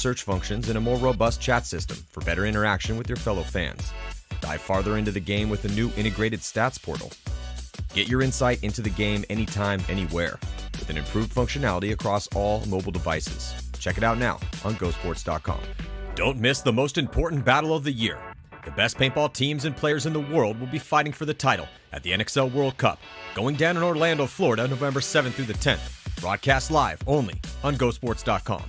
search functions, and a more robust chat system for better interaction with your fellow fans. Dive farther into the game with a new integrated stats portal. Get your insight into the game anytime, anywhere, with an improved functionality across all mobile devices. Check it out now on GoSports.com. Don't miss the most important battle of the year. The best paintball teams and players in the world will be fighting for the title at the NXL World Cup, going down in Orlando, Florida, November 7th through the 10th. Broadcast live only on GoSports.com.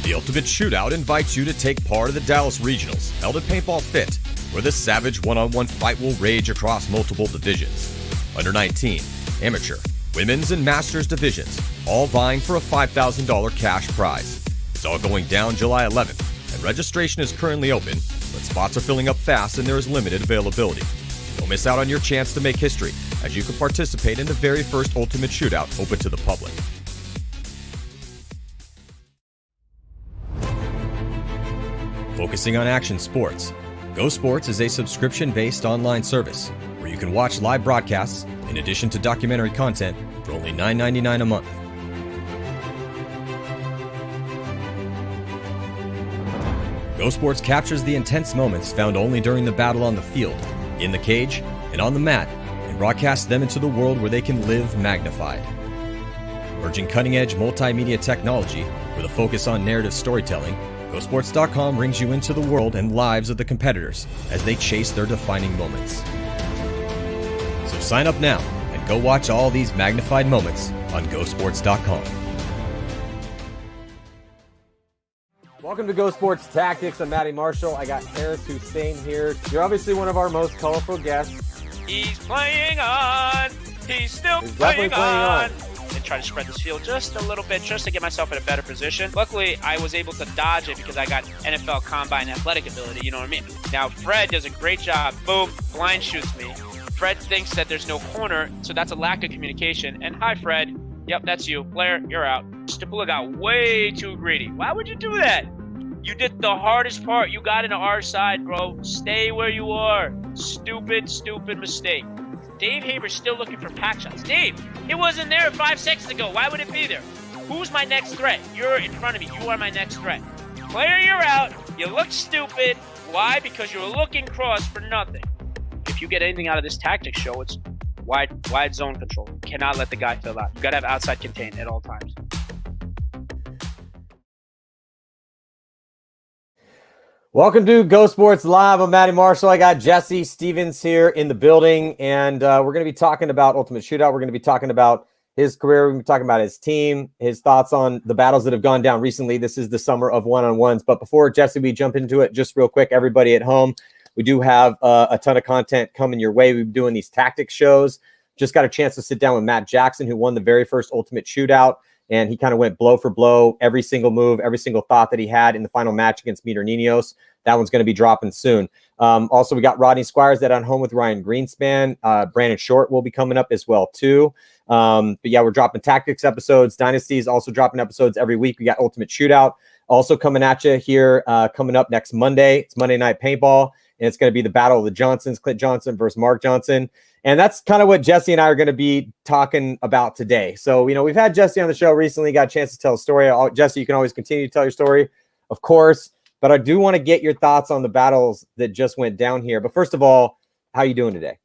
The Ultimate Shootout invites you to take part of the Dallas Regionals, held at Paintball Fit, where the savage one-on-one fight will rage across multiple divisions. Under 19, amateur, women's, and masters divisions, all vying for a $5,000 cash prize. It's all going down July 11th. And registration is currently open, but spots are filling up fast and there is limited availability. Don't miss out on your chance to make history, as you can participate in the very first Ultimate Shootout open to the public. Focusing on action sports, Go Sports is a subscription-based online service where you can watch live broadcasts in addition to documentary content for only $9.99 a month. Go Sports captures the intense moments found only during the battle on the field, in the cage, and on the mat, and broadcasts them into the world where they can live magnified. Merging cutting-edge multimedia technology with a focus on narrative storytelling, GoSports.com brings you into the world and lives of the competitors as they chase their defining moments. So sign up now and go watch all these magnified moments on GoSports.com. Welcome to Go Sports Tactics. I'm Matty Marshall. I got Harris Hussein here. You're obviously one of our most colorful guests. He's playing on. He's still playing on. And try to spread this field just a little bit, just to get myself in a better position. Luckily, I was able to dodge it because I got NFL Combine athletic ability, you know what I mean? Now, Fred does a great job. Boom, blind shoots me. Fred thinks that there's no corner, so that's a lack of communication. And hi, Fred. Yep, that's you. Blair, you're out. Stipula got way too greedy. Why would you do that? You did the hardest part. You got into our side, bro. Stay where you are. Stupid, stupid mistake. Dave Haber's still looking for pack shots. Dave, it wasn't there 5 seconds ago. Why would it be there? Who's my next threat? You're in front of me. You are my next threat. Player, you're out. You look stupid. Why? Because you're looking cross for nothing. If you get anything out of this tactics show, it's wide zone control. You cannot let the guy fill out. You got to have outside contain at all times. Welcome to Go Sports Live. I'm Matty Marshall. I got Jesse Stevens here in the building, and we're going to be talking about Ultimate Shootout. We're going to be talking about his career. We're going to be talking about his team, his thoughts on the battles that have gone down recently. This is the summer of one-on-ones. But before, Jesse, we jump into it, just real quick, everybody at home, we do have a ton of content coming your way. We've been doing these tactics shows. Just got a chance to sit down with Matt Jackson, who won the very first Ultimate Shootout. And he kind of went blow for blow, every single move, every single thought that he had in the final match against Meter Ninios. That one's going to be dropping soon. Also, we got Rodney Squires that on home with Ryan Greenspan. Brandon Short will be coming up as well, too. But yeah, we're dropping tactics episodes. Dynasties also dropping episodes every week. We got Ultimate Shootout also coming at you here, coming up next Monday. It's Monday Night Paintball, and it's going to be the battle of the Johnsons, Clint Johnson versus Mark Johnson. And that's kind of what Jesse and I are going to be talking about today. So, you know, we've had Jesse on the show recently, got a chance to tell a story. Jesse, you can always continue to tell your story, of course. But I do want to get your thoughts on the battles that just went down here. But first of all, how are you doing today?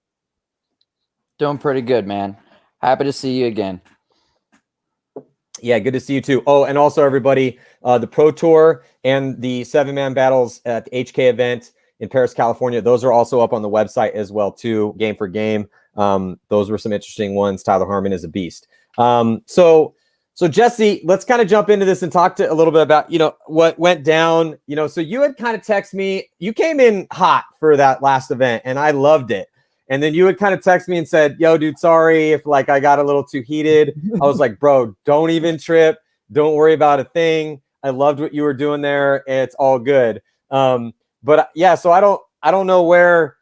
Doing pretty good, man. Happy to see you again. Yeah, good to see you too. Oh, and also everybody, the Pro Tour and the 7-man battles at the HK event in Paris, California, those are also up on the website as well too, game for game. Those were some interesting ones. Tyler Harmon is a beast. So Jesse, let's kind of jump into this and talk a little bit about, you know, what went down. You know, so you had kind of texted me. You came in hot for that last event, and I loved it. And then you would kind of text me and said, yo, dude, sorry if like I got a little too heated. I was like, bro, don't even trip. Don't worry about a thing. I loved what you were doing there. It's all good. But yeah, so I don't know where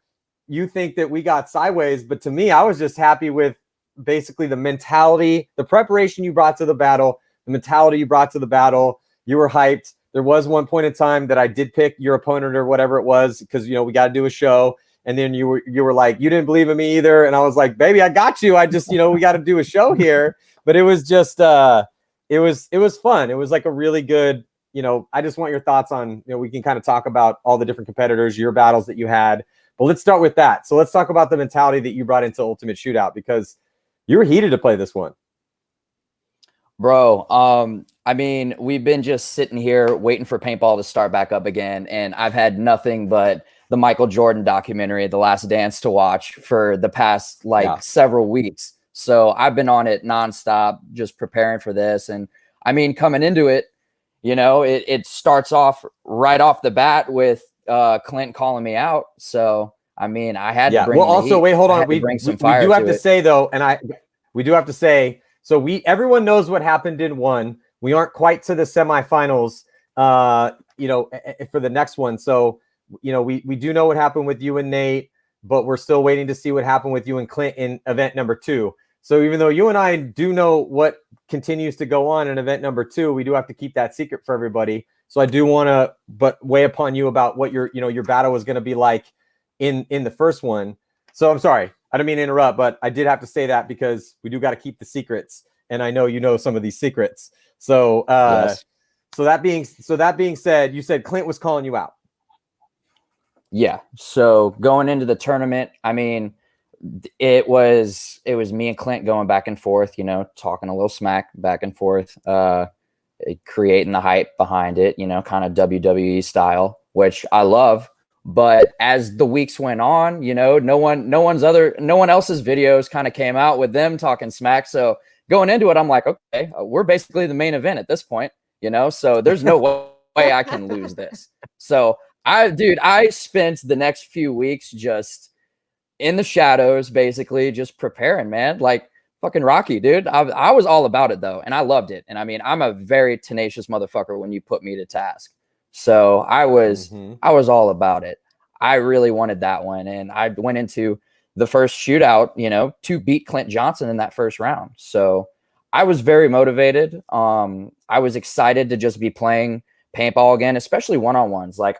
you think that we got sideways, but to me, I was just happy with basically the mentality, the preparation you brought to the battle, the mentality you brought to the battle. You were hyped. There was one point in time that I did pick your opponent or whatever it was, because, you know, we got to do a show. And then you were like, you didn't believe in me either. And I was like, baby, I got you. I just, you know, we got to do a show here. But it was just, was fun. It was like a really good, I just want your thoughts on, we can kind of talk about all the different competitors, your battles that you had. But let's start with that. So let's talk about the mentality that you brought into Ultimate Shootout, because you were heated to play this one. Bro, I mean, we've been just sitting here waiting for paintball to start back up again, and I've had nothing but the Michael Jordan documentary, The Last Dance, to watch for the past several weeks. So I've been on it nonstop, just preparing for this. And I mean, coming into it, it starts off right off the bat with Clint calling me out. So I mean, I had to bring. Well, also, wait, hold on. We bring some fire. We do have to say though, and we do have to say. So everyone knows what happened in one. We aren't quite to the semifinals, for the next one. So, we do know what happened with you and Nate, but we're still waiting to see what happened with you and Clint in event number 2. So even though you and I do know what continues to go on in event number 2, we do have to keep that secret for everybody. So I do want to weigh upon you about what your battle was going to be like in the first one. So I'm sorry, I don't mean to interrupt, but I did have to say that because we do got to keep the secrets, and I know you know some of these secrets. So yes. So that being said, you said Clint was calling you out. Yeah. So going into the tournament, I mean, it was me and Clint going back and forth, talking a little smack back and forth, creating the hype behind it, kind of WWE style, which I love. But as the weeks went on, no one else's videos kind of came out with them talking smack. So going into it, I'm like, okay, we're basically the main event at this point, so there's no way I can lose this. So I spent the next few weeks just in the shadows, basically just preparing, man, like fucking Rocky, dude. I was all about it though. And I loved it. And I mean, I'm a very tenacious motherfucker when you put me to task. So I was all about it. I really wanted that one. And I went into the first shootout, to beat Clint Johnson in that first round. So I was very motivated. I was excited to just be playing paintball again, especially one-on-ones. Like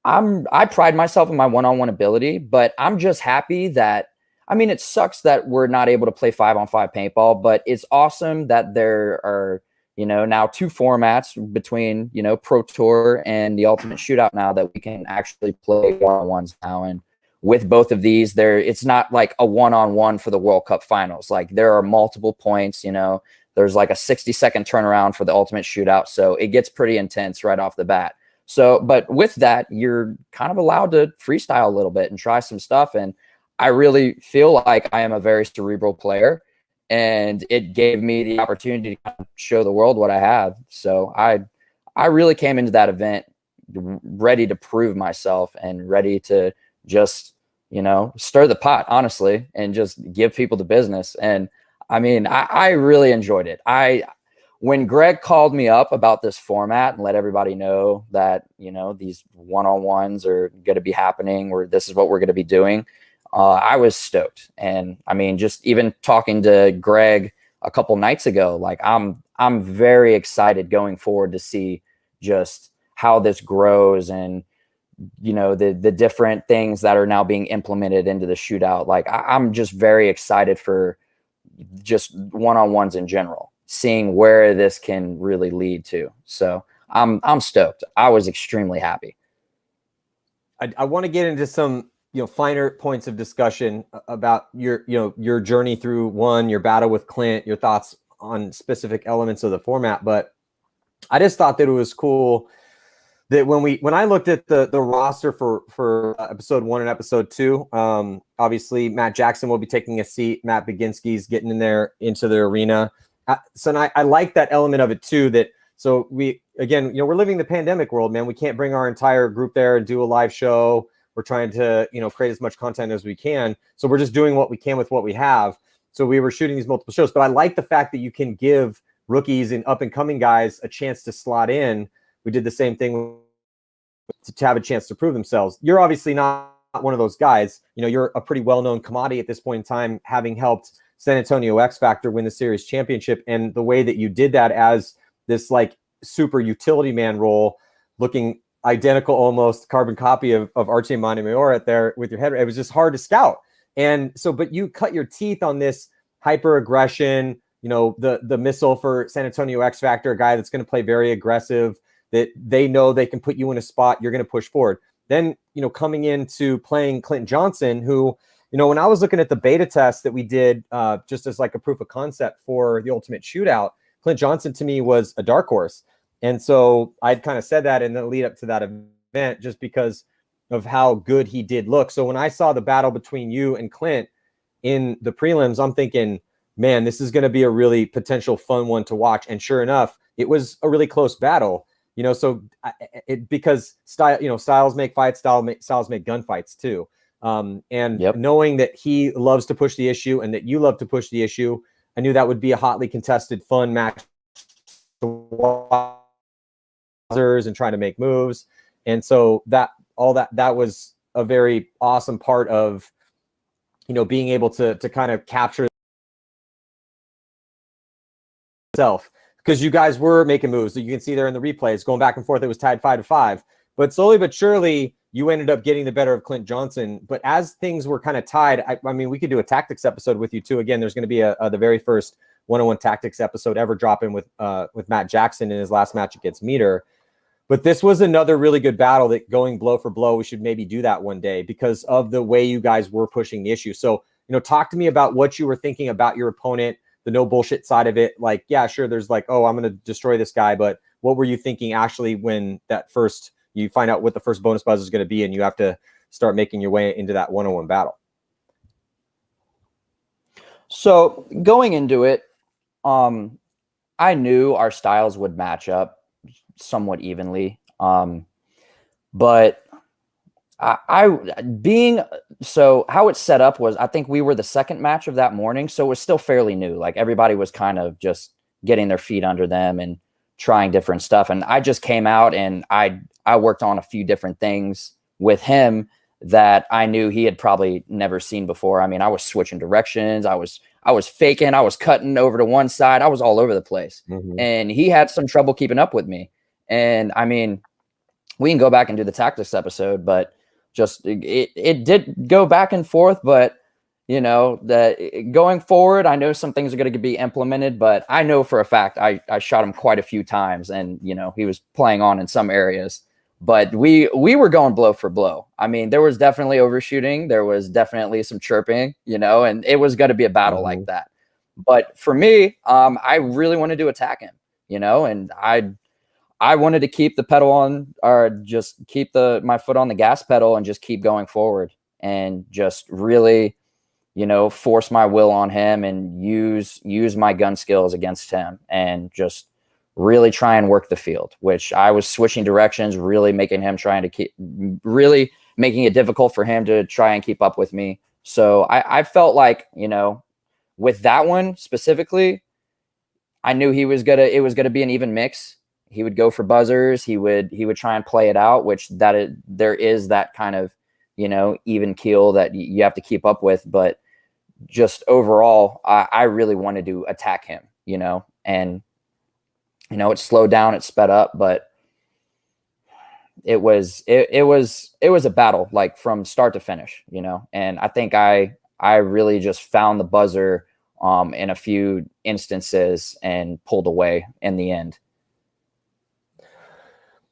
I pride myself in my one-on-one ability, but I'm just happy that, I mean, it sucks that we're not able to play 5-on-5 paintball, but it's awesome that there are, now 2 formats between, Pro Tour and the Ultimate Shootout now that we can actually play one-on-ones now. And with both of these, it's not like a one-on-one for the World Cup finals. Like there are multiple points, there's like a 60-second turnaround for the Ultimate Shootout. So it gets pretty intense right off the bat. So, but with that, you're kind of allowed to freestyle a little bit and try some stuff. And I really feel like I am a very cerebral player, and it gave me the opportunity to kind of show the world what I have. So I really came into that event ready to prove myself and ready to just, stir the pot, honestly, and just give people the business. And I mean, I really enjoyed it. When Greg called me up about this format and let everybody know that, these one-on-ones are going to be happening, or this is what we're going to be doing, I was stoked. And I mean, just even talking to Greg a couple nights ago, like I'm very excited going forward to see just how this grows and, the different things that are now being implemented into the shootout. Like I'm just very excited for just one-on-ones in general, seeing where this can really lead to. So I'm stoked. I was extremely happy. I want to get into some, finer points of discussion about your journey through your battle with Clint, your thoughts on specific elements of the format. But I just thought that it was cool that when I looked at the roster for episode 1 and episode 2, obviously Matt Jackson will be taking a seat. Matt Baginski's getting in there into the arena. So I like that element of it too, that so we're living the pandemic world, man. We can't bring our entire group there and do a live show. We're trying to, create as much content as we can. So we're just doing what we can with what we have. So we were shooting these multiple shows, but I like the fact that you can give rookies and up and coming guys a chance to slot in. We did the same thing to have a chance to prove themselves. You're obviously not one of those guys. You're a pretty well-known commodity at this point in time, having helped San Antonio X Factor win the series championship. And the way that you did that as this like super utility man role, looking identical, almost carbon copy of Archie Montemayor at there with your head, it was just hard to scout. And so, but you cut your teeth on this hyper aggression, the missile for San Antonio X Factor, a guy that's going to play very aggressive, that they know they can put you in a spot, you're going to push forward. Then, coming into playing Clint Johnson, who, when I was looking at the beta test that we did just as like a proof of concept for the Ultimate Shootout, Clint Johnson to me was a dark horse. And so I'd kind of said that in the lead up to that event just because of how good he did look. So when I saw the battle between you and Clint in the prelims, I'm thinking, man, this is going to be a really potential fun one to watch. And sure enough, it was a really close battle, so because styles make fights, styles make gunfights too. And knowing that he loves to push the issue and that you love to push the issue, I knew that would be a hotly contested, fun match to watch and trying to make moves. And so that was a very awesome part of, being able to kind of capture itself, because you guys were making moves that you can see there in the replays going back and forth. It was tied 5-5, but slowly but surely you ended up getting the better of Clint Johnson. But as things were kind of tied, I mean, we could do a tactics episode with you too. Again, there's going to be the very first 101 tactics episode ever dropping with Matt Jackson in his last match against Meter. But this was another really good battle that going blow for blow, we should maybe do that one day because of the way you guys were pushing the issue. So, talk to me about what you were thinking about your opponent, the no bullshit side of it. Like, yeah, sure, there's like, oh, I'm going to destroy this guy. But what were you thinking actually when you find out what the first bonus buzz is going to be and you have to start making your way into that 101 battle? So going into it, I knew our styles would match up somewhat evenly. But so how it's set up was, I think we were the second match of that morning. So it was still fairly new. Like everybody was kind of just getting their feet under them and trying different stuff. And I just came out and I worked on a few different things with him that I knew he had probably never seen before. I mean, I was switching directions. I was faking, I was cutting over to one side. I was all over the place. And he had some trouble keeping up with me. And I mean, we can go back and do the tactics episode, but just it did go back and forth. But that going forward, I know some things are going to be implemented, but I know for a fact I shot him quite a few times, and he was playing on in some areas. But we were going blow for blow. I mean, there was definitely overshooting, there was definitely some chirping, and it was going to be a battle like that. But for me, I really wanted to attack him, and I wanted to keep the pedal on, or just keep my foot on the gas pedal and just keep going forward and just really, force my will on him and use my gun skills against him and just really try and work the field, which I was switching directions, really making it difficult for him to try and keep up with me. So I felt like, with that one specifically, I knew it was gonna be an even mix. He would go for buzzers. He would try and play it out, which there is that kind of, even keel that you have to keep up with. But just overall, I really wanted to attack him, and, it slowed down, it sped up, but it was a battle, like from start to finish, and I think I really just found the buzzer in a few instances and pulled away in the end.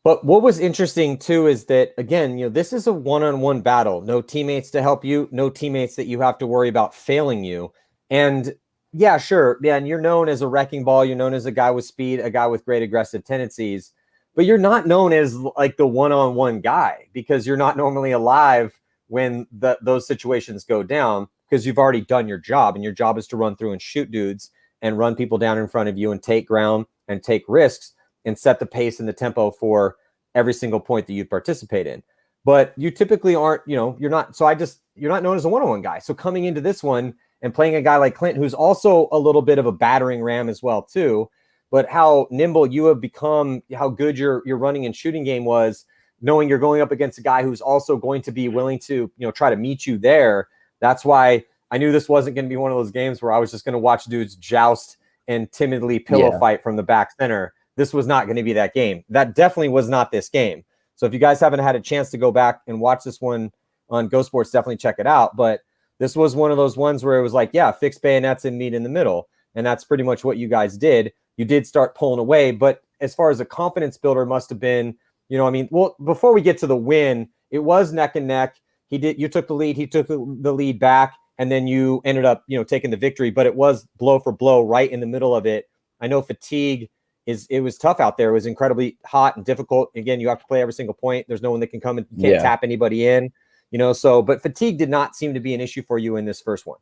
But what was interesting too is that, again, this is a one-on-one battle. No teammates to help you, no teammates that you have to worry about failing you. And yeah, sure. Yeah, and you're known as a wrecking ball. You're known as a guy with speed, a guy with great aggressive tendencies. But you're not known as like the one-on-one guy, because you're not normally alive when those situations go down, because you've already done your job, and your job is to run through and shoot dudes and run people down in front of you and take ground and take risks and set the pace and the tempo for every single point that you participate in. But you typically aren't, you're not known as a one-on-one guy. So coming into this one and playing a guy like Clint, who's also a little bit of a battering ram as well too, but how nimble you have become, how good your running and shooting game was, knowing you're going up against a guy who's also going to be willing to, try to meet you there. That's why I knew this wasn't going to be one of those games where I was just going to watch dudes joust and timidly pillow fight from the back center. This was not going to be that game. That definitely was not this game. So if you guys haven't had a chance to go back and watch this one on Go Sports, definitely check it out. But this was one of those ones where it was like, yeah, fixed bayonets and meet in the middle. and that's pretty much what you guys did. You did start pulling away, but as far as a confidence builder must have been, I mean, well, before we get to the win, it was neck and neck. You took the lead, he took the lead back, and then you ended up, taking the victory, but it was blow for blow right in the middle of it. I know fatigue it was tough out there. It was incredibly hot and difficult. Again, you have to play every single point. There's no one that can come and you can't tap anybody in, but fatigue did not seem to be an issue for you in this first one.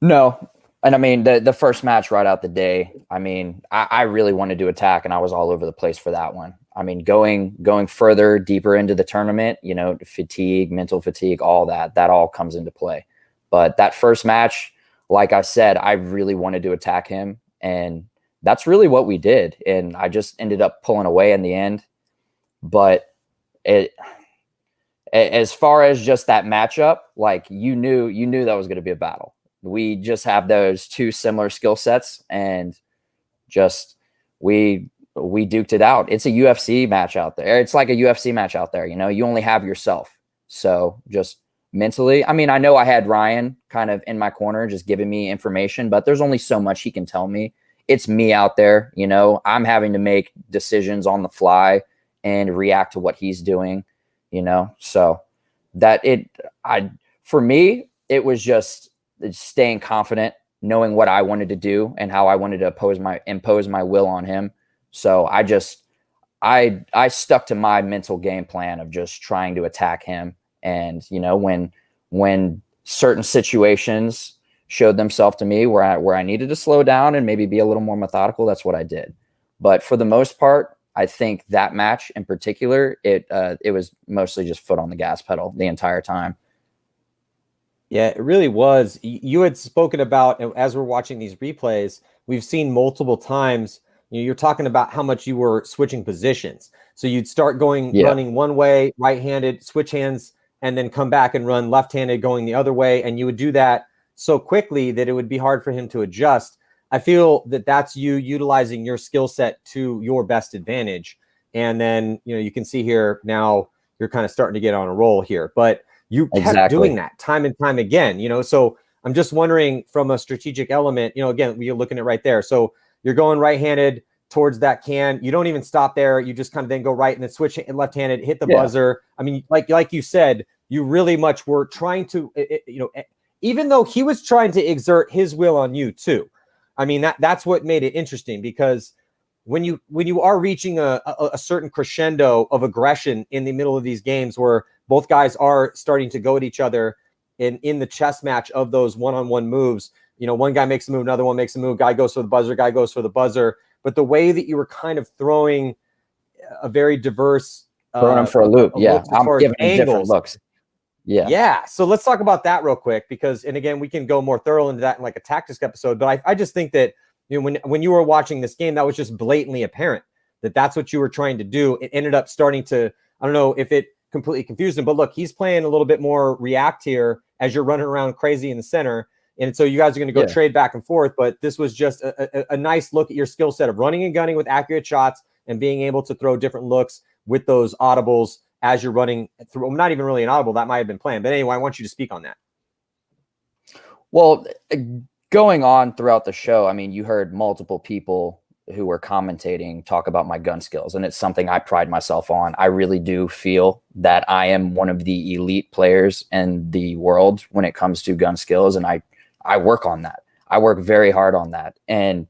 No. And I mean, the first match right out the day, I mean, I really wanted to attack, and I was all over the place for that one. I mean, going further, deeper into the tournament, fatigue, mental fatigue, all that all comes into play. But that first match, like I said, I really wanted to attack him, and that's really what we did. And I just ended up pulling away in the end. But as far as just that matchup, like you knew that was going to be a battle. We just have those two similar skill sets, and just we duked it out. It's a UFC match out there. It's like a UFC match out there. You only have yourself. So just mentally, I mean, I know I had Ryan kind of in my corner, just giving me information, but there's only so much he can tell me. It's me out there. I'm having to make decisions on the fly and react to what he's doing. So for me, it was just staying confident, knowing what I wanted to do and how I wanted to impose my will on him. So I stuck to my mental game plan of just trying to attack him. And, when certain situations showed themselves to me where I needed to slow down and maybe be a little more methodical, that's what I did. But for the most part, I think that match in particular, it was mostly just foot on the gas pedal the entire time. Yeah, it really was. You had spoken about, as we're watching these replays, we've seen multiple times, you're talking about how much you were switching positions. So you'd start running one way, right-handed, switch hands, and then come back and run left-handed going the other way. And you would do that so quickly that it would be hard for him to adjust. I feel that that's you utilizing your skill set to your best advantage. And then, you can see here now you're kind of starting to get on a roll here. But you kept doing that time and time again, so I'm just wondering from a strategic element, again, you're looking at right there. So you're going right-handed towards that can. You don't even stop there. You just kind of then go right and then switch left-handed, hit the buzzer. I mean, like you said, you really much were trying to, even though he was trying to exert his will on you too. I mean, that's what made it interesting, because when you are reaching a certain crescendo of aggression in the middle of these games where both guys are starting to go at each other in the chess match of those one-on-one moves, one guy makes a move, another one makes a move, guy goes for the buzzer. But the way that you were kind of throwing a very diverse throwing them for a loop. Yeah, I'm giving different looks. Yeah. So let's talk about that real quick, because, and again, we can go more thorough into that in like a tactics episode. But I just think that when you were watching this game, that was just blatantly apparent that that's what you were trying to do. It ended up starting to, I don't know if it completely confused him, but look, he's playing a little bit more react here as you're running around crazy in the center. And so you guys are going to go trade back and forth, but this was just a nice look at your skill set of running and gunning with accurate shots and being able to throw different looks with those audibles as you're running through. Well, not even really an audible, that might have been planned. But anyway, I want you to speak on that. Well, going on throughout the show, I mean, you heard multiple people who were commentating talk about my gun skills, and it's something I pride myself on. I really do feel that I am one of the elite players in the world when it comes to gun skills, and I work on that. I work very hard on that. And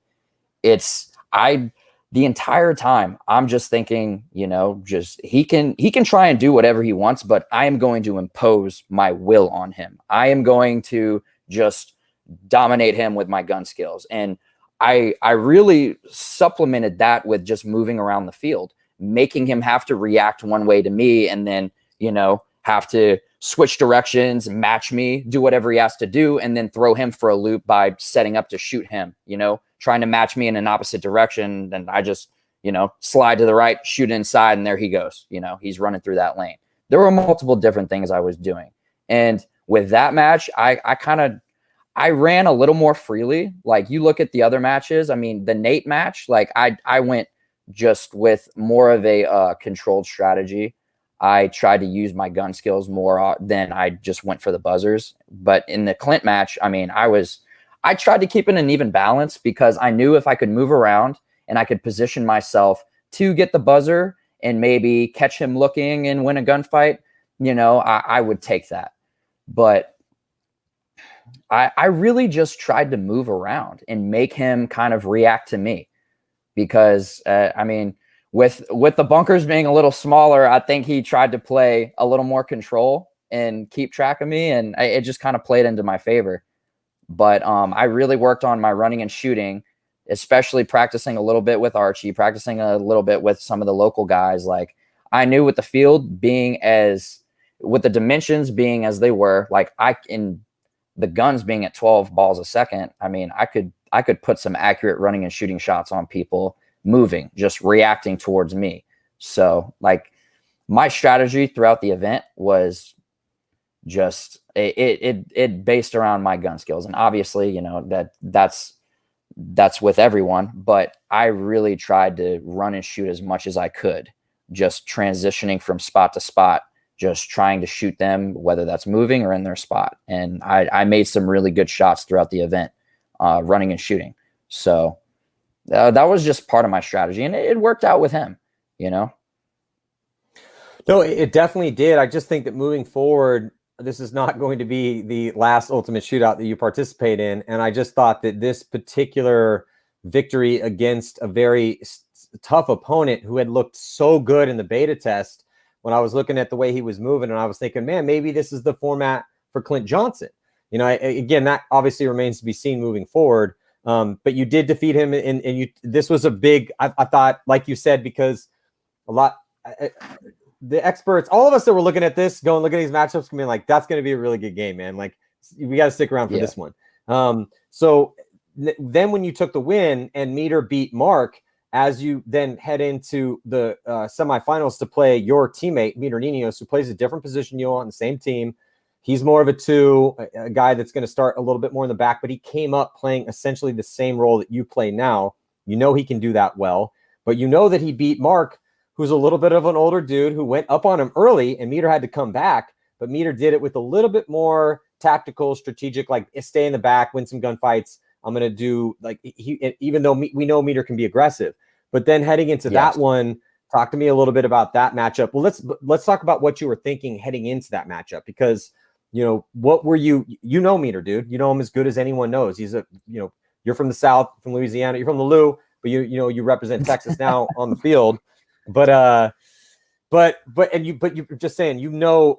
the entire time I'm just thinking, just he can try and do whatever he wants, but I am going to impose my will on him. I am going to just dominate him with my gun skills. And I really supplemented that with just moving around the field, making him have to react one way to me, and then, have to switch directions, match me, do whatever he has to do, and then throw him for a loop by setting up to shoot him, trying to match me in an opposite direction. Then I just, slide to the right, shoot inside, and there he goes. He's running through that lane. There were multiple different things I was doing. And with that match, I ran a little more freely. Like, you look at the other matches, I mean, the Nate match, like I went just with more of a controlled strategy. I tried to use my gun skills more than I just went for the buzzers. But in the Clint match, I mean, I was I tried to keep it an even balance because I knew if I could move around and I could position myself to get the buzzer and maybe catch him looking and win a gunfight, I would take that. But I really just tried to move around and make him kind of react to me because, with the bunkers being a little smaller, I think he tried to play a little more control and keep track of me, and it just kind of played into my favor. But I really worked on my running and shooting, especially practicing a little bit with Archie, practicing a little bit with some of the local guys. Like, I knew with the field with the dimensions being as they were, like in the guns being at 12 balls a second, I could put some accurate running and shooting shots on people moving, just reacting towards me. So like my strategy throughout the event was just it based around my gun skills. And obviously, that's with everyone, but I really tried to run and shoot as much as I could, just transitioning from spot to spot, just trying to shoot them, whether that's moving or in their spot. And I made some really good shots throughout the event, running and shooting. So that was just part of my strategy, and it worked out with him, No, it definitely did. I just think that moving forward, this is not going to be the last Ultimate Shootout that you participate in. And I just thought that this particular victory against a very tough opponent who had looked so good in the beta test, when I was looking at the way he was moving, and I was thinking, man, maybe this is the format for Clint Johnson. Again, that obviously remains to be seen moving forward. But you did defeat him, and this was a big, I thought, like you said, because the experts, all of us that were looking at this, look at these matchups, being like, that's going to be a really good game, man. Like, we got to stick around for this one. So then when you took the win and Meter beat Mark, as you then head into the semifinals to play your teammate, Meter Ninios, who plays a different position you on the same team. He's more of a 2, a guy that's going to start a little bit more in the back, but he came up playing essentially the same role that you play now. He can do that well, but that he beat Mark, who's a little bit of an older dude who went up on him early, and Meter had to come back, but Meter did it with a little bit more tactical, strategic, like stay in the back, win some gunfights. I'm going to do even though we know Meter can be aggressive, but then heading into that one, talk to me a little bit about that matchup. Well, let's talk about what you were thinking heading into that matchup, because what were you Meter, dude, you know him as good as anyone knows. He's you're from the South, from Louisiana, you're from the Lou, but you represent Texas now on the field. But you're just saying,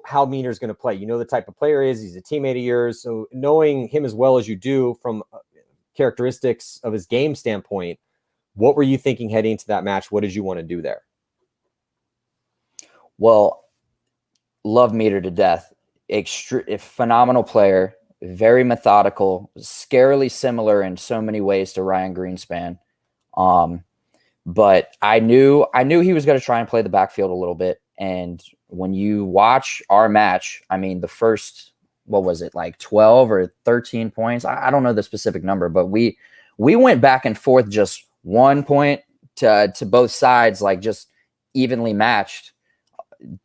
how Meter's going to play. The type of player he's a teammate of yours. So knowing him as well as you do from characteristics of his game standpoint, what were you thinking heading into that match? What did you want to do there? Well, love Meter to death. Phenomenal player, very methodical, scarily similar in so many ways to Ryan Greenspan. But I knew he was going to try and play the backfield a little bit. And when you watch our match, the first, what was it, like 12 or 13 points? I don't know the specific number, but we went back and forth just 1 point to both sides, like just evenly matched.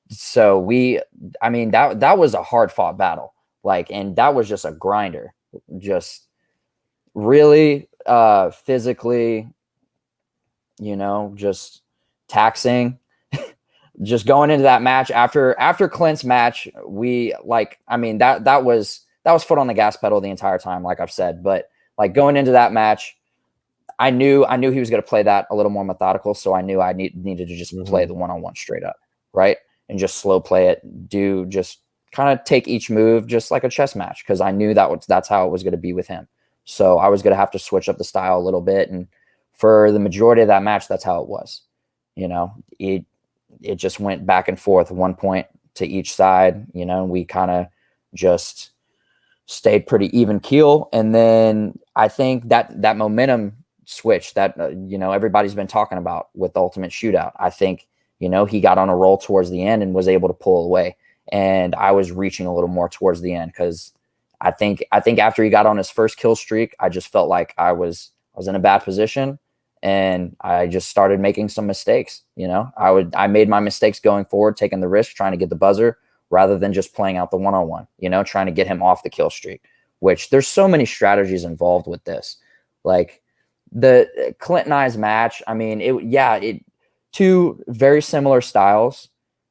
So that was a hard fought battle. And that was just a grinder, just really physically, just taxing. Just going into that match after Clint's match, that was foot on the gas pedal the entire time, like I've said. But going into that match, I knew he was going to play that a little more methodical, so I knew I needed to just play the one-on-one straight up, right, and just slow play it, just kind of take each move just like a chess match, because I knew that's how it was going to be with him. So I was going to have to switch up the style a little bit, and for the majority of that match, that's how it was. It just went back and forth, 1 point to each side. We kind of just stayed pretty even keel, and then I think that momentum switch that everybody's been talking about with the Ultimate Shootout, I think he got on a roll towards the end and was able to pull away, and I was reaching a little more towards the end, because I think after he got on his first kill streak, I just felt like I was in a bad position, and I just started making some mistakes. I made my mistakes going forward, taking the risk, trying to get the buzzer rather than just playing out the one-on-one, trying to get him off the kill streak, which there's so many strategies involved with this. Like the Clint and I's match, I mean, it two very similar styles.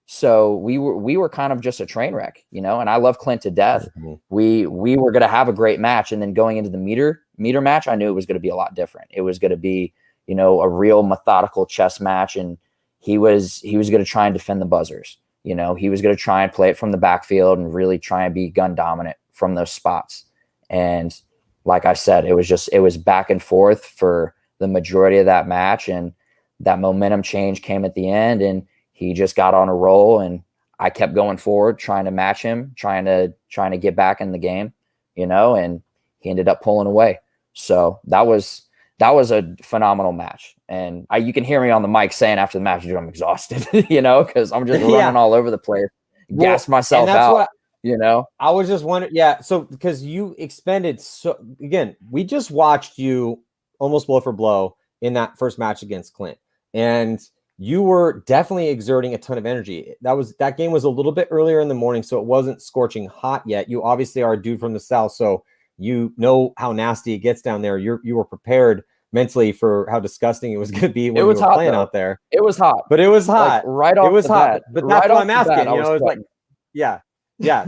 So we were kind of just a train wreck, you know, and I love Clint to death. Mm-hmm. We were going to have a great match. And then going into the meter match, I knew it was going to be a lot different. It was going to be, you know, a real methodical chess match. And he was going to try and defend the buzzers. You know, he was going to try and play it from the backfield and really try and be gun dominant from those spots. And like I said, it was back and forth for the majority of that match. And that momentum change came at the end, and he just got on a roll, and I kept going forward, trying to match him, trying to get back in the game, you know, and he ended up pulling away. So that was a phenomenal match. And you can hear me on the mic saying after the match, dude, I'm exhausted, you know, because I'm just running all over the place, gassed myself out, you know. I was just wondering, yeah. So because you expended again, we just watched you almost blow for blow in that first match against Clint, and you were definitely exerting a ton of energy. That game was a little bit earlier in the morning, so it wasn't scorching hot yet. You obviously are a dude from the South, so you know how nasty it gets down there. You were prepared mentally for how disgusting it was going to be when you were playing out there. It was hot, but it was hot. Like, right off, it was hot. But that's what I'm asking. You know, it's like, yeah.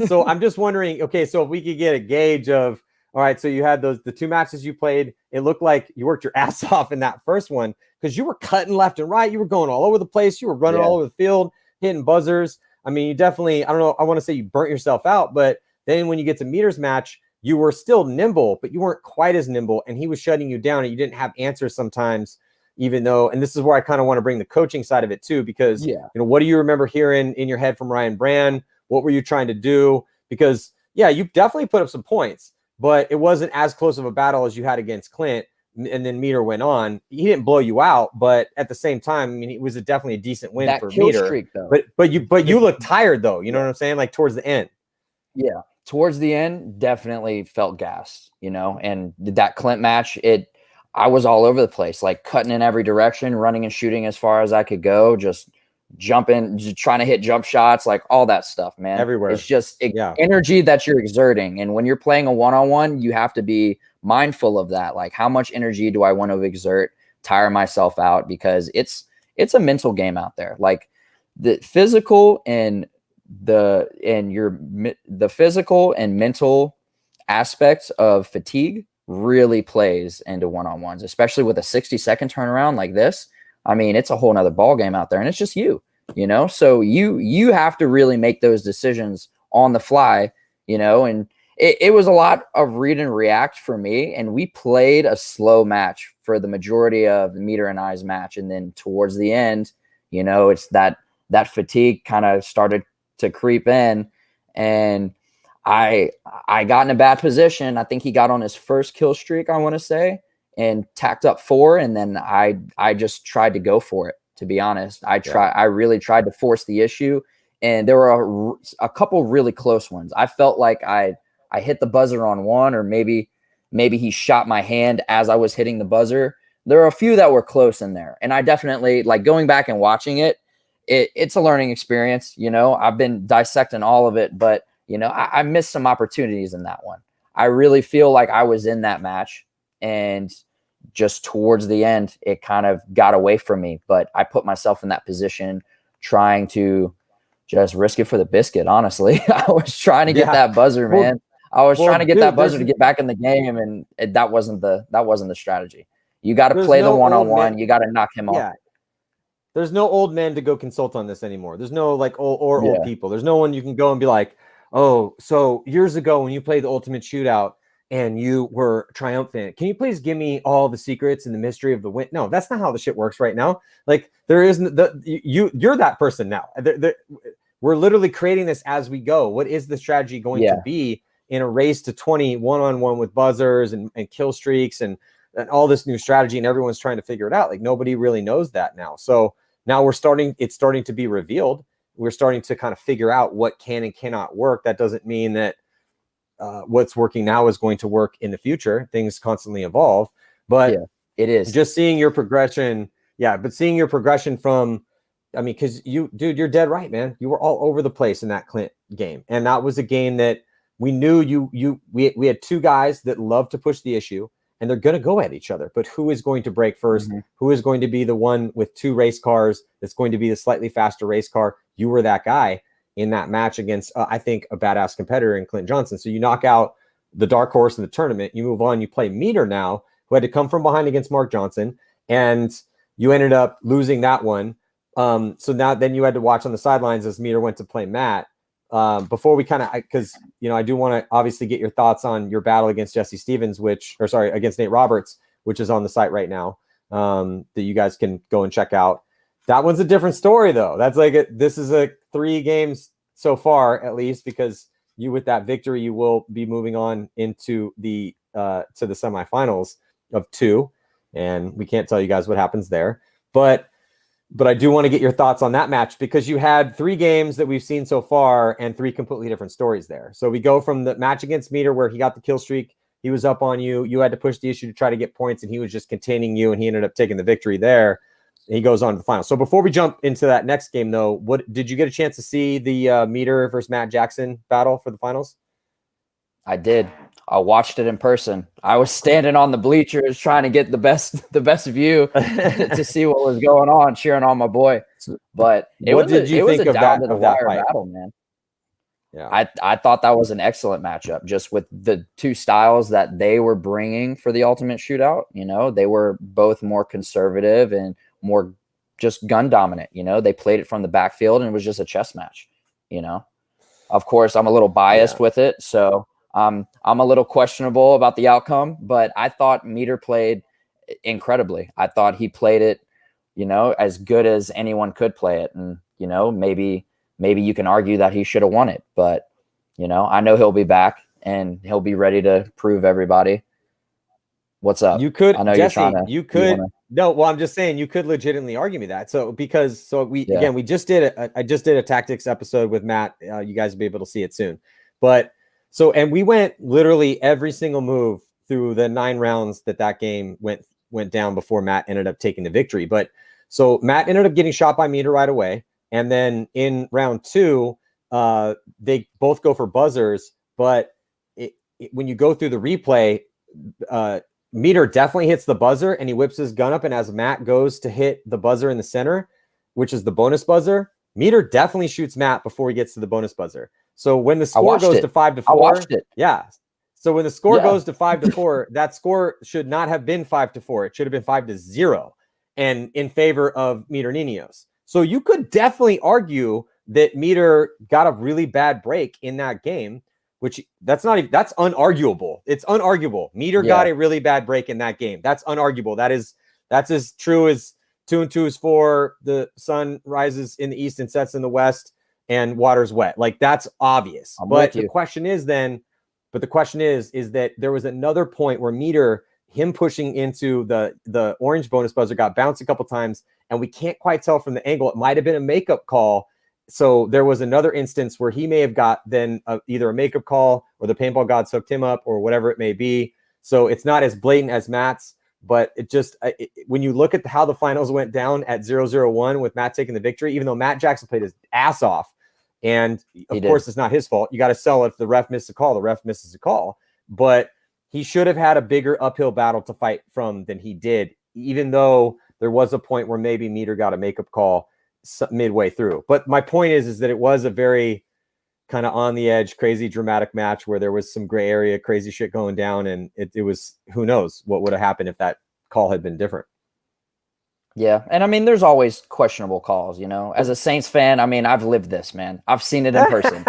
So I'm just wondering. Okay, so if we could get a gauge of, all right, so you had the two matches you played. It looked like you worked your ass off in that first one because you were cutting left and right. You were going all over the place. You were running all over the field, hitting buzzers. I mean, you definitely, I don't know, I want to say you burnt yourself out, but then when you get to Meter's match, you were still nimble, but you weren't quite as nimble, and he was shutting you down, and you didn't have answers sometimes, even though, and this is where I kind of want to bring the coaching side of it too, because, you know, what do you remember hearing in your head from Ryan Brand? What were you trying to do? Because, yeah, you definitely put up some points, but it wasn't as close of a battle as you had against Clint. And then Meter went on. He didn't blow you out, but at the same time, I mean, it was definitely a decent win for Meter. Streak, though. But you look tired though. You know what I'm saying? Like towards the end. Yeah, towards the end, definitely felt gassed. You know, and that Clint match, I was all over the place, like cutting in every direction, running and shooting as far as I could go, just jumping, just trying to hit jump shots, like all that stuff, man. Everywhere. It's just energy that you're exerting. And when you're playing a one-on-one, you have to be mindful of that. Like, how much energy do I want to exert, tire myself out? Because it's a mental game out there. Like the physical and the physical and mental aspects of fatigue really plays into one-on-ones, especially with a 60-second turnaround like this. I mean, it's a whole nother ball game out there, and it's just you know, so you have to really make those decisions on the fly, you know, and it was a lot of read and react for me. And we played a slow match for the majority of the Meter and I's match. And then towards the end, you know, it's that fatigue kind of started to creep in, and I got in a bad position. I think he got on his first kill streak, I want to say, and tacked up 4. And then I just tried to go for it, to be honest. I really tried to force the issue. And there were a couple really close ones. I felt like I hit the buzzer on one, or maybe he shot my hand as I was hitting the buzzer. There are a few that were close in there. And I definitely, like, going back and watching it's a learning experience. You know, I've been dissecting all of it, but, you know, I missed some opportunities in that one. I really feel like I was in that match, and just towards the end, it kind of got away from me. But I put myself in that position trying to just risk it for the biscuit, honestly. I was trying to get that buzzer, man. I was trying to get that buzzer to get back in the game, and that wasn't the strategy. You got to play the one-on-one. You got to knock him off. There's no old men to go consult on this anymore. There's no like old people. There's no one you can go and be like, oh, so years ago when you played the Ultimate Shootout and you were triumphant, can you please give me all the secrets and the mystery of the win? No, that's not how the shit works right now. Like, there isn't you're that person now. We're literally creating this as we go. What is the strategy going to be in a race to 20 one-on-one with buzzers and kill streaks and all this new strategy, and everyone's trying to figure it out? Like, nobody really knows that now. So now it's starting to be revealed. We're starting to kind of figure out what can and cannot work. That doesn't mean that what's working now is going to work in the future. Things constantly evolve, but it is just seeing your progression. Yeah. But seeing your progression from, I mean, cause you're dead right, man. You were all over the place in that Clint game. And that was a game that we knew we had two guys that love to push the issue, and they're going to go at each other. But who is going to break first? Mm-hmm. Who is going to be the one with two race cars that's going to be the slightly faster race car? You were that guy in that match against, I think, a badass competitor in Clint Johnson. So you knock out the dark horse in the tournament. You move on. You play Meter now, who had to come from behind against Mark Johnson, and you ended up losing that one. So now then you had to watch on the sidelines as Meter went to play Matt. Before we because I do want to obviously get your thoughts on your battle against Jesse Stevens, against Nate Roberts, which is on the site right now, that you guys can go and check out. That one's a different story though. That's this is a 3 games so far, at least, because you, with that victory, you will be moving on into the to the semifinals of 2, and we can't tell you guys what happens there, but I do want to get your thoughts on that match, because you had 3 games that we've seen so far and 3 completely different stories there. So we go from the match against Meter, where he got the kill streak. He was up on you. You had to push the issue to try to get points, and he was just containing you, and he ended up taking the victory there. He goes on to the final. So before we jump into that next game, though, what did you get a chance to see the Meter versus Matt Jackson battle for the finals? I did. I watched it in person. I was standing on the bleachers trying to get the best view to see what was going on, cheering on my boy. But it was a down to the wire battle, man. Yeah, I thought that was an excellent matchup, just with the 2 styles that they were bringing for the Ultimate Shootout. They were both more conservative and more just gun dominant. They played it from the backfield, and it was just a chess match. Of course, I'm a little biased with it, so I'm a little questionable about the outcome, but I thought Meter played incredibly. I thought he played it, as good as anyone could play it. And, maybe you can argue that he should have won it, but, I know he'll be back and he'll be ready to prove everybody. What's up? You could, I know Jesse, you're trying to, no, well, I'm just saying you could legitimately argue me that. So, again, I just did a tactics episode with Matt. You guys will be able to see it soon, but and we went literally every single move through the 9 rounds that game went down before Matt ended up taking the victory. But so Matt ended up getting shot by Meter right away. And then in round 2, they both go for buzzers. But when you go through the replay, Meter definitely hits the buzzer, and he whips his gun up. And as Matt goes to hit the buzzer in the center, which is the bonus buzzer, Meter definitely shoots Matt before he gets to the bonus buzzer. So when the score goes to 5-4, I watched it. Yeah. So when the score goes to 5-4, that score should not have been 5-4. It should have been 5-0, and in favor of Meter Ninios. So you could definitely argue that Meter got a really bad break in that game, which that's unarguable. It's unarguable. Meter got a really bad break in that game. That's unarguable. That's as true as 2 and 2 is 4. The sun rises in the east and sets in the west, and water's wet. Like, that's obvious. But the question is that there was another point where Meter, him pushing into the orange bonus buzzer, got bounced a couple times, and we can't quite tell from the angle. It might have been a makeup call. So there was another instance where he may have got then either a makeup call, or the paintball gods hooked him up, or whatever it may be. So it's not as blatant as Matt's, but when you look at how the finals went down at 0-0-1 with Matt taking the victory, even though Matt Jackson played his ass off, and of course it's not his fault. You got to sell it. If the ref misses a call, the ref misses a call. But he should have had a bigger uphill battle to fight from than he did, even though there was a point where maybe Meter got a makeup call midway through. But my point is that it was a very kind of on the edge, crazy, dramatic match where there was some gray area, crazy shit going down. And it was, who knows what would have happened if that call had been different. Yeah. And I mean, there's always questionable calls, as a Saints fan. I mean, I've lived this, man. I've seen it in person.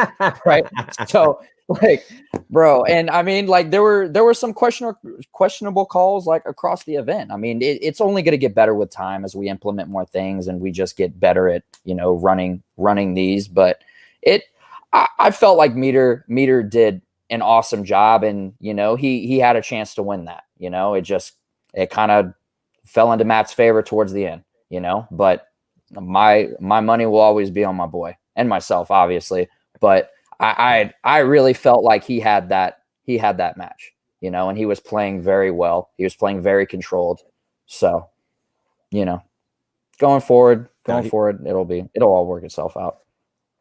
Right. So bro. And I mean, there were some questionable calls across the event. I mean, it's only going to get better with time as we implement more things and we just get better at, running these. But I felt like Meter did an awesome job, and, he had a chance to win that, it kind of fell into Matt's favor towards the end, but my money will always be on my boy and myself, obviously. But I really felt like he had that match, and he was playing very well. He was playing very controlled. So, going forward, it'll all work itself out.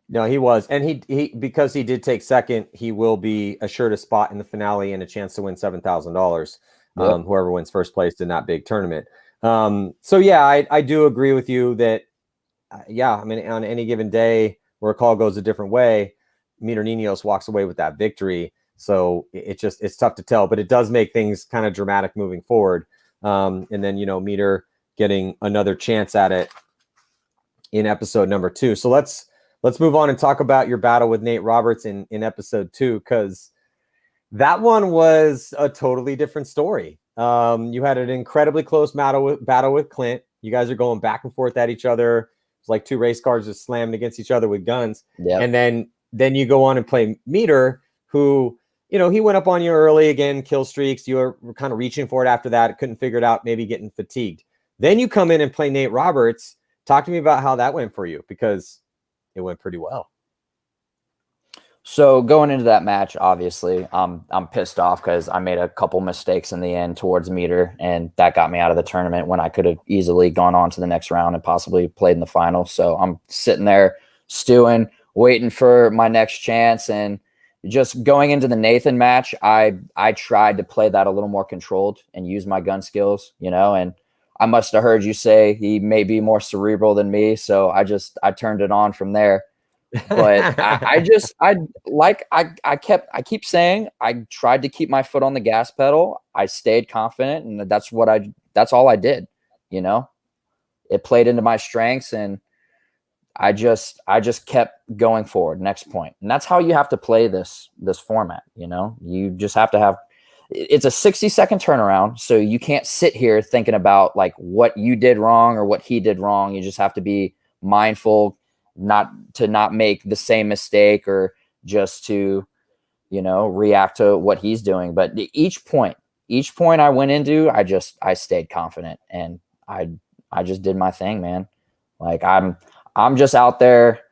No, he was, and he because he did take second, he will be assured a spot in the finale and a chance to win $7,000. Yep. Whoever wins first place in that big tournament. So yeah, I do agree with you that yeah, I mean, on any given day where a call goes a different way, Meter Ninios walks away with that victory. So it's tough to tell, but it does make things kind of dramatic moving forward. And then, Meter getting another chance at it in episode number 2. So let's move on and talk about your battle with Nate Roberts in episode 2, because that one was a totally different story. You had an incredibly close battle with Clint. You guys are going back and forth at each other. It's like 2 race cars just slammed against each other with guns. Yep. And then you go on and play Meter, who, he went up on you early again, kill streaks. You were kind of reaching for it after that. Couldn't figure it out, maybe getting fatigued. Then you come in and play Nate Roberts. Talk to me about how that went for you, because it went pretty well. So going into that match, obviously, I'm pissed off because I made a couple mistakes in the end towards Meter, and that got me out of the tournament when I could have easily gone on to the next round and possibly played in the final. So I'm sitting there stewing, waiting for my next chance. And just going into the Nathan match, I tried to play that a little more controlled and use my gun skills, and I must have heard you say he may be more cerebral than me. So I turned it on from there. But I keep saying I tried to keep my foot on the gas pedal. I stayed confident, and that's all I did. It played into my strengths, and I just kept going forward. Next point. And that's how you have to play this format. You just have to have, it's a 60-second turnaround. So you can't sit here thinking about like what you did wrong or what he did wrong. You just have to be mindful not make the same mistake, or just to, react to what he's doing. But each point I went into, I stayed confident, and I just did my thing, man. Like I'm just out there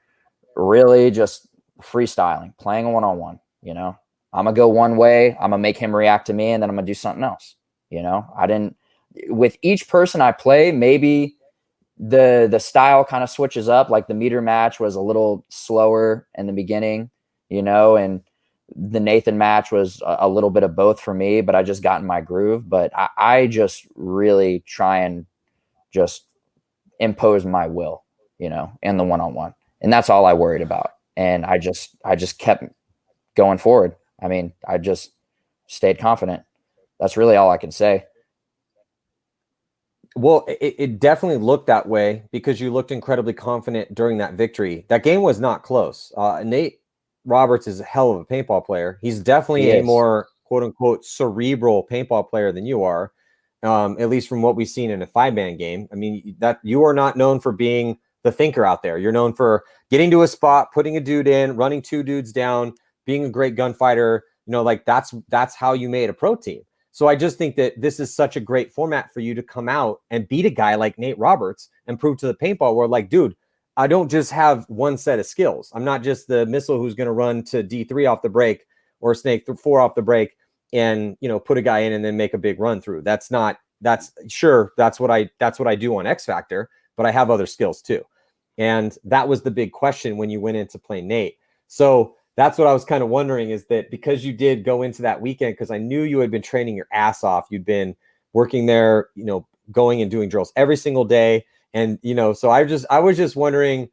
really just freestyling, playing a one-on-one, I'm gonna go one way, I'm gonna make him react to me, and then I'm gonna do something else. With each person I play, maybe the style kind of switches up. Like the Meter match was a little slower in the beginning, and the Nathan match was a little bit of both for me, but I just got in my groove. But I just really try and just impose my will, in the one-on-one. And that's all I worried about. And I just kept going forward. I mean, I just stayed confident. That's really all I can say. Well, it definitely looked that way, because you looked incredibly confident during that victory. That game was not close. Nate Roberts is a hell of a paintball player. He's definitely a more quote unquote cerebral paintball player than you are, at least from what we've seen in a 5-man game. I mean, that you are not known for being the thinker out there. You're known for getting to a spot, putting a dude in, running 2 dudes down, being a great gunfighter. Like that's how you made a pro team. So I just think that this is such a great format for you to come out and beat a guy like Nate Roberts and prove to the paintball world, like, dude, I don't just have one set of skills. I'm not just the missile who's going to run to D3 off the break or snake 4 off the break and, put a guy in and then make a big run through. That's what I do on X Factor, but I have other skills too. And that was the big question when you went in to play Nate. So that's what I was kind of wondering, is that because you did go into that weekend, because I knew you had been training your ass off. You'd been working there, going and doing drills every single day. And, so I was just wondering,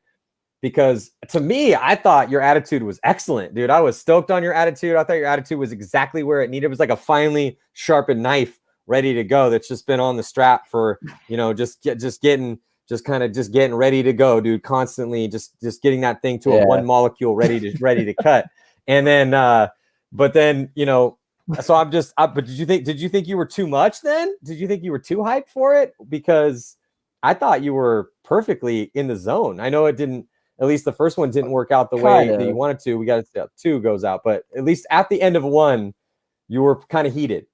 because to me, I thought your attitude was excellent, dude. I was stoked on your attitude. I thought your attitude was exactly where it needed. It was like a finely sharpened knife ready to go. That's just been on the strap for, just getting ready to go, dude. Constantly just getting that thing to a one molecule ready to cut. And then, but so but did you think you were too much then? Did you think you were too hyped for it? Because I thought you were perfectly in the zone. I know it didn't, at least the first one didn't work out the way that you wanted to. We got to see how 2 goes out, but at least at the end of 1, you were kind of heated.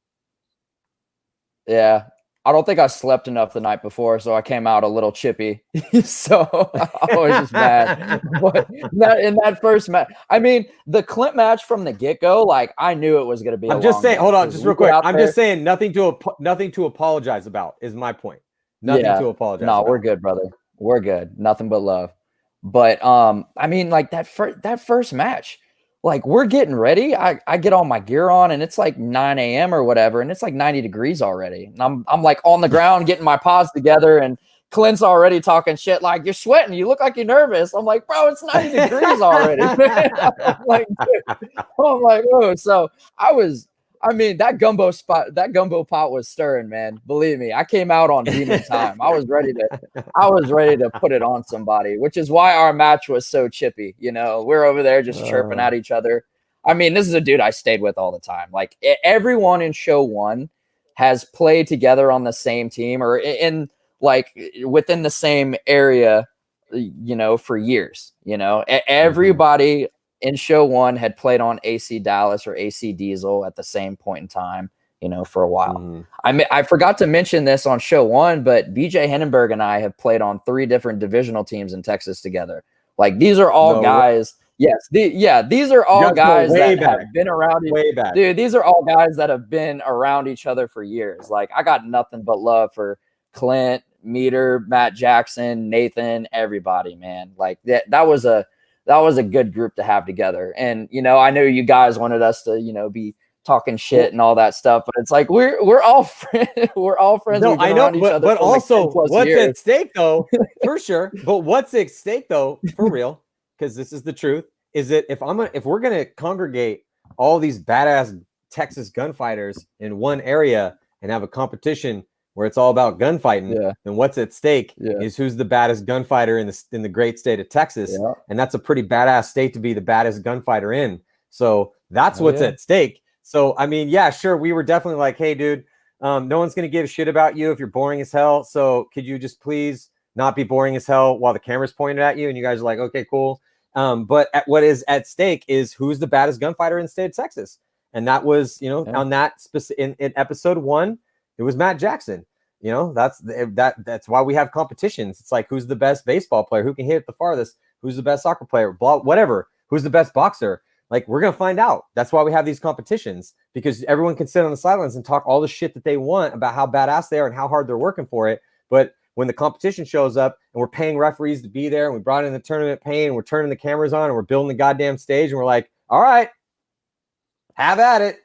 Yeah. I don't think I slept enough the night before, so I came out a little chippy. So I was just mad. But in that first match, I mean, the Clint match from the get-go, like I knew it was going to be. I'm just saying, hold on, just real quick. I'm just saying, nothing to apologize about is my point. Nothing to apologize. No, about. We're good, brother. We're good. Nothing but love. But I mean, like that first match, like we're getting ready. I get all my gear on and it's like 9 a.m. or whatever, and it's like 90 degrees already. And I'm like on the ground getting my pods together, and Clint's already talking shit like, "You're sweating, you look like you're nervous." I'm like, "Bro, it's 90 degrees already." I'm like, oh, so I mean, that gumbo pot was stirring, man. Believe me, I came out on demon time. I was ready to put it on somebody, which is why our match was so chippy. You know, we're over there just chirping at each other. I mean, this is a dude I stayed with all the time. Like everyone in show 1 has played together on the same team or in like within the same area, you know, for years. You know, everybody in show 1 had played on AC Dallas or AC Diesel at the same point in time, you know, for a while. I forgot to mention this on show 1, but BJ Hennenberg and I have played on 3 different divisional teams in Texas together. Like these are all guys. Yes. These are all guys that have been around. Dude, these are all guys that have been around each other for years. Like I got nothing but love for Clint, Meter, Matt Jackson, Nathan, everybody, man. Like that was a good group to have together. And, you know, I know you guys wanted us to, you know, be talking shit and all that stuff, but it's like, we're all friends. We're all friends. No, I know, but also what's years. at stake though, for sure. But what's at stake though, for real, because this is the truth, is that if we're going to congregate all these badass Texas gunfighters in one area and have a competition where it's all about gunfighting, then what's at stake is who's the baddest gunfighter in the great state of Texas. And that's a pretty badass state to be the baddest gunfighter in. So that's what's at stake. So, I mean, yeah, sure. We were definitely like, hey, dude, no one's going to give a shit about you if you're boring as hell. So could you just please not be boring as hell while the camera's pointed at you? And you guys are like, okay, cool. But what is at stake is who's the baddest gunfighter in the state of Texas. And that was, you know, on that in episode 1, it was Matt Jackson. You know, that's why we have competitions. It's like, who's the best baseball player? Who can hit it the farthest? Who's the best soccer player? Blah, whatever. Who's the best boxer? Like, we're going to find out. That's why we have these competitions, because everyone can sit on the sidelines and talk all the shit that they want about how badass they are and how hard they're working for it. But when the competition shows up and we're paying referees to be there and we brought in the tournament paying and we're turning the cameras on and we're building the goddamn stage and we're like, all right, have at it.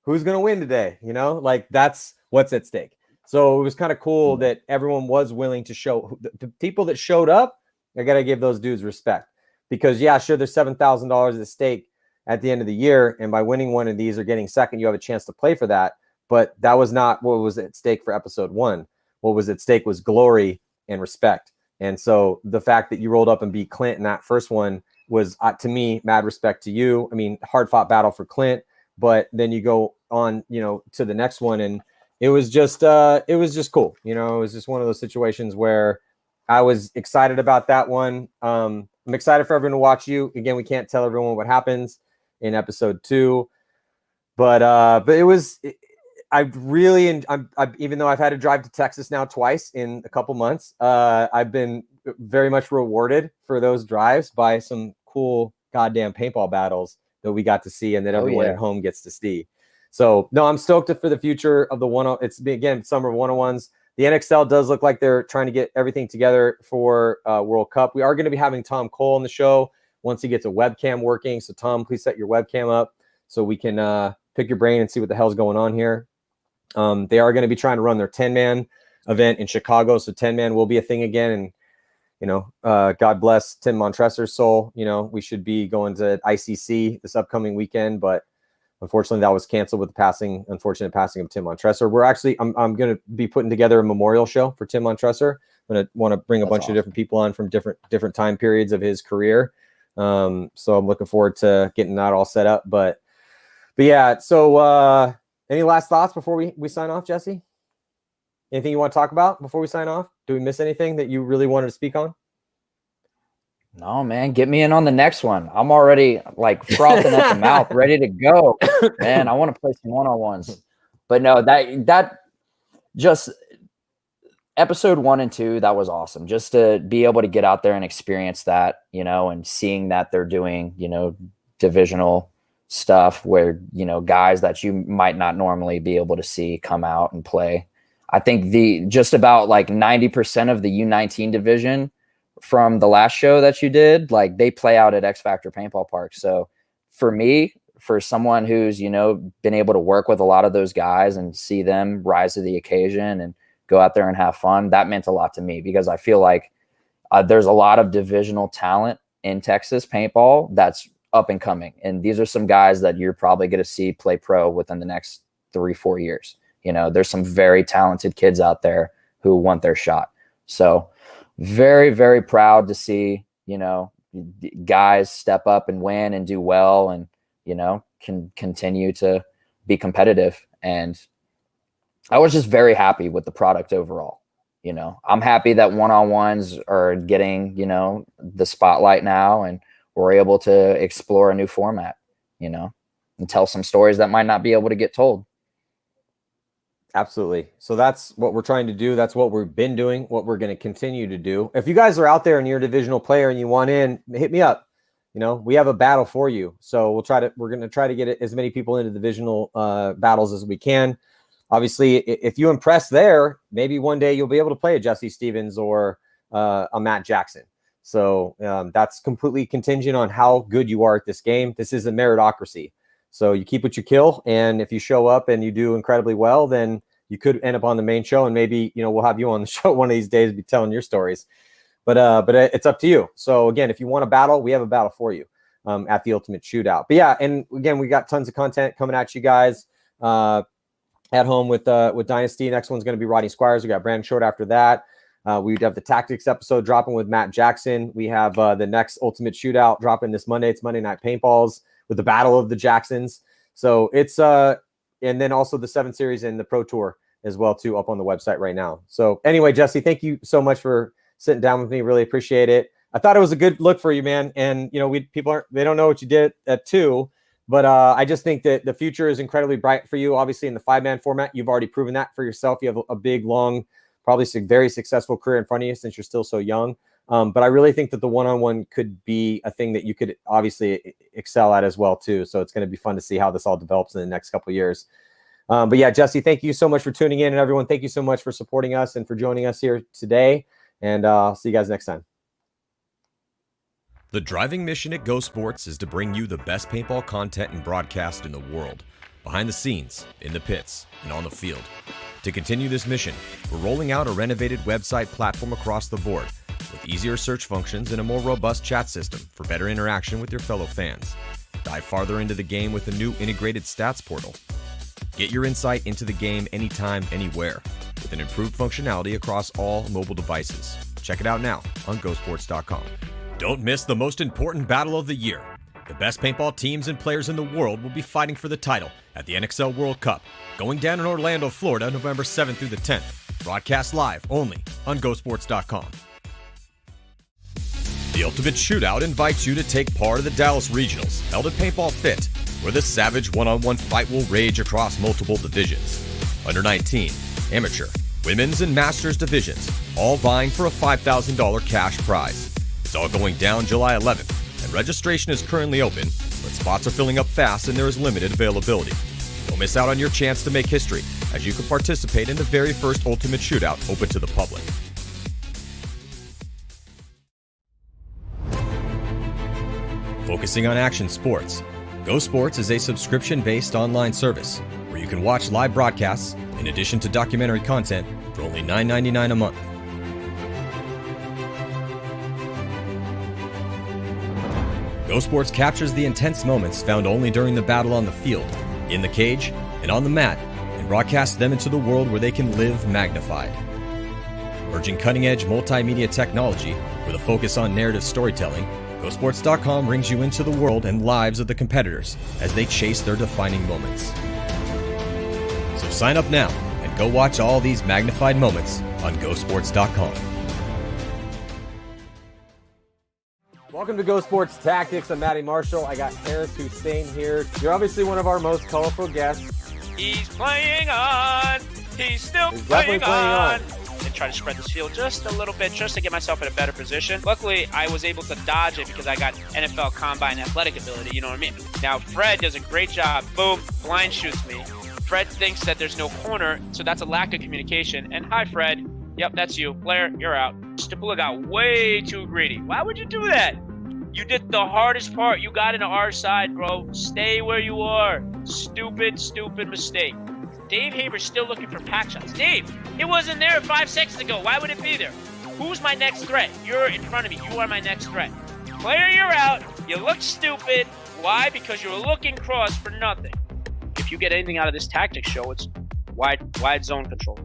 Who's going to win today? You know, like that's what's at stake. So it was kind of cool that everyone was willing to show the people that showed up. I got to give those dudes respect, because yeah, sure, there's $7,000 at stake at the end of the year. And by winning one of these or getting second, you have a chance to play for that. But that was not what was at stake for episode 1. What was at stake was glory and respect. And so the fact that you rolled up and beat Clint in that first one was, to me, mad respect to you. I mean, hard fought battle for Clint, but then you go on, you know, to the next one, and it was just cool. You know, it was just one of those situations where I was excited about that one. I'm excited for everyone to watch you. Again, we can't tell everyone what happens in episode 2, but it was, even though I've had to drive to Texas now twice in a couple months, I've been very much rewarded for those drives by some cool goddamn paintball battles that we got to see and that everyone at home gets to see. So no, I'm stoked for the future of the one. It's again summer 101s. The NXL does look like they're trying to get everything together for World Cup. We are going to be having Tom Cole on the show once he gets a webcam working. So Tom, please set your webcam up so we can pick your brain and see what the hell's going on here. They are going to be trying to run their 10-man event in Chicago. So 10-man will be a thing again. And, you know, God bless Tim Montresor's soul. You know, we should be going to ICC this upcoming weekend, but unfortunately that was canceled with the unfortunate passing of Tim Montresor. We're actually, I'm going to be putting together a memorial show for Tim Montresor. I'm going to want to bring a bunch of different people on from different time periods of his career. So I'm looking forward to getting that all set up, but yeah. So, any last thoughts before we sign off, Jesse? Anything you want to talk about before we sign off? Do we miss anything that you really wanted to speak on? No, man, get me in on the next one. I'm already like frothing at the mouth, ready to go. Man, I want to play some one-on-ones. But no, that just episode 1 and 2, that was awesome. Just to be able to get out there and experience that, you know, and seeing that they're doing, you know, divisional stuff where, you know, guys that you might not normally be able to see come out and play. I think just about like 90% of the U19 division from the last show that you did, like they play out at X Factor Paintball Park. So for me, for someone who's, you know, been able to work with a lot of those guys and see them rise to the occasion and go out there and have fun, that meant a lot to me, because I feel like there's a lot of divisional talent in Texas paintball that's up and coming. And these are some guys that you're probably going to see play pro within the next 3-4 years. You know, there's some very talented kids out there who want their shot. So very, very proud to see, you know, guys step up and win and do well, and, you know, can continue to be competitive. And I was just very happy with the product overall. You know, I'm happy that one-on-ones are getting, you know, the spotlight now, and we're able to explore a new format, you know, and tell some stories that might not be able to get told. Absolutely. So that's what we're trying to do. That's what we've been doing, what we're going to continue to do. If you guys are out there and you're a divisional player and you want in, hit me up. You know, we have a battle for you. So we're going to try to get as many people into divisional battles as we can. Obviously, if you impress there, maybe one day you'll be able to play a Jesse Stevens or a Matt Jackson. So that's completely contingent on how good you are at this game. This is a meritocracy. So you keep what you kill. And if you show up and you do incredibly well, then you could end up on the main show. And maybe, you know, we'll have you on the show one of these days, be telling your stories. But it's up to you. So again, if you want a battle, we have a battle for you at the Ultimate Shootout. But yeah, and again, we got tons of content coming at you guys. At home with Dynasty. Next one's going to be Rodney Squires. We got Brandon Short after that. We have the Tactics episode dropping with Matt Jackson. We have the next Ultimate Shootout dropping this Monday. It's Monday Night Paintballs with the Battle of the Jacksons. So it's and then also the 7 Series and the Pro Tour as well too, up on the website right now. So anyway, Jesse, thank you so much for sitting down with me. Really appreciate it. I thought it was a good look for you, man. And you know, they don't know what you did at 2. But I just think that the future is incredibly bright for you. Obviously, in the 5-man format, you've already proven that for yourself. You have a big, long, probably very successful career in front of you since you're still so young. But I really think that the one-on-one could be a thing that you could obviously excel at as well, too. So it's going to be fun to see how this all develops in the next couple of years. But yeah, Jesse, thank you so much for tuning in. And everyone, thank you so much for supporting us and for joining us here today. And I'll see you guys next time. The driving mission at Go Sports is to bring you the best paintball content and broadcast in the world, behind the scenes, in the pits, and on the field. To continue this mission, we're rolling out a renovated website platform across the board, with easier search functions and a more robust chat system for better interaction with your fellow fans. Dive farther into the game with a new integrated stats portal. Get your insight into the game anytime, anywhere, with an improved functionality across all mobile devices. Check it out now on GoSports.com. Don't miss the most important battle of the year. The best paintball teams and players in the world will be fighting for the title at the NXL World Cup, going down in Orlando, Florida, November 7th through the 10th. Broadcast live only on GoSports.com. The Ultimate Shootout invites you to take part of the Dallas Regionals, held at Paintball Fit, where the savage one-on-one fight will rage across multiple divisions. Under 19, amateur, women's, and masters divisions, all vying for a $5,000 cash prize. It's all going down July 11th, and registration is currently open, but spots are filling up fast and there is limited availability. Don't miss out on your chance to make history, as you can participate in the very first Ultimate Shootout open to the public. Focusing on action sports, Go Sports is a subscription-based online service where you can watch live broadcasts in addition to documentary content for only $9.99 a month. Go Sports captures the intense moments found only during the battle on the field, in the cage, and on the mat, and broadcasts them into the world where they can live magnified. Merging cutting-edge multimedia technology with a focus on narrative storytelling, GoSports.com brings you into the world and lives of the competitors as they chase their defining moments. So sign up now and go watch all these magnified moments on GoSports.com. Welcome to Go Sports Tactics. I'm Matty Marshall. I got Harris Hussein here. You're obviously one of our most colorful guests. He's playing on. He's still playing on. And try to spread this field just a little bit, just to get myself in a better position. Luckily, I was able to dodge it because I got NFL Combine athletic ability, you know what I mean? Now, Fred does a great job. Boom, blind shoots me. Fred thinks that there's no corner, so that's a lack of communication. And hi, Fred. Yep, that's you. Blair, you're out. Stapula got way too greedy. Why would you do that? You did the hardest part. You got into our side, bro. Stay where you are. Stupid, stupid mistake. Dave Haber's still looking for pack shots. Dave, it wasn't there 5 seconds ago. Why would it be there? Who's my next threat? You're in front of me. You are my next threat. Player, you're out. You look stupid. Why? Because you're looking cross for nothing. If you get anything out of this tactics show, it's wide zone control.